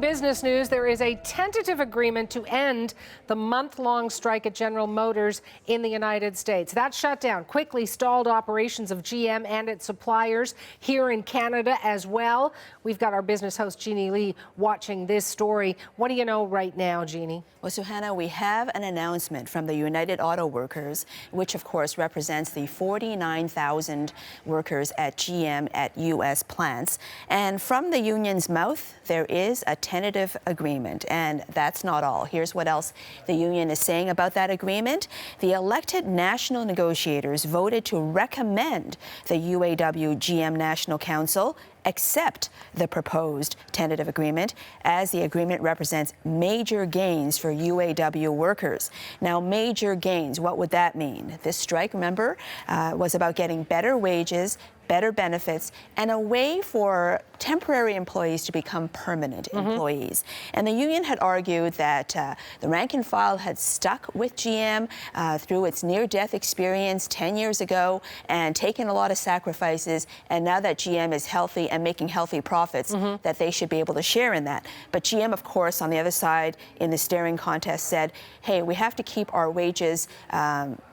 business news, there is a tentative agreement to end the month-long strike at General Motors in the United States. That shutdown quickly stalled operations of GM and its suppliers here in Canada as well. We've got our business host, Jeannie Lee, watching this story. What do you know right now, Jeannie? Well, Suhana, we have an announcement from the United Auto Workers, which of course represents the 49,000 workers at GM at U.S. plants. And from the union's mouth, there is a tentative agreement. And that's not all. Here's what else the union is saying about that agreement. The elected national negotiators voted to recommend the UAW GM National Council accept the proposed tentative agreement, as the agreement represents major gains for UAW workers. Now, major gains, what would that mean? This strike, remember, was about getting better wages, better benefits, and a way for temporary employees to become permanent employees. And the union had argued that the rank and file had stuck with GM through its near-death experience 10 years ago and taken a lot of sacrifices, and now that GM is healthy and making healthy profits, that they should be able to share in that. But GM, of course, on the other side in the staring contest said, hey, we have to keep our wages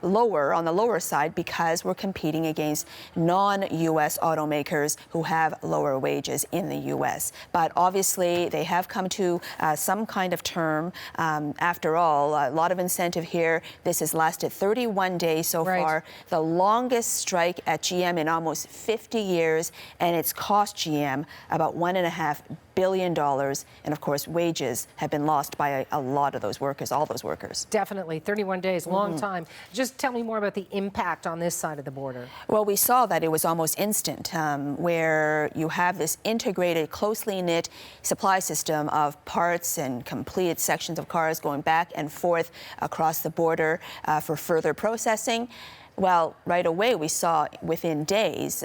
lower, on the lower side, because we're competing against non-U.S. automakers who have lower wages in the U.S. But obviously, they have come to some kind of term. After all, a lot of incentive here. This has lasted 31 days so far, the longest strike at GM in almost 50 years, and it's cost GM about $1.5 billion. And of course, wages have been lost by a lot of those workers, all those workers. Definitely, 31 days, long time. Just tell me more about the impact on this side of the border. Well, we saw that it was almost instant, where you have this integrated, closely knit supply system of parts and completed sections of cars going back and forth across the border for further processing. Well, right away we saw within days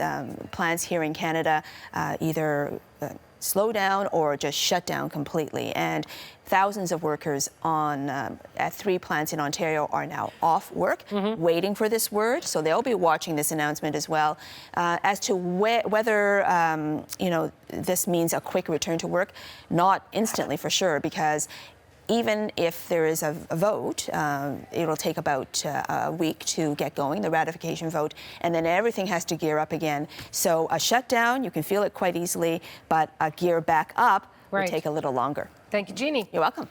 plants here in Canada either slow down or just shut down completely. And thousands of workers at 3 plants in Ontario are now off work, waiting for this word. So they'll be watching this announcement as well. As to whether this means a quick return to work, not instantly for sure, because even if there is a vote, it'll take about a week to get going, the ratification vote, and then everything has to gear up again. So a shutdown, you can feel it quite easily, but a gear back up will take a little longer. Thank you, Jeannie. You're welcome.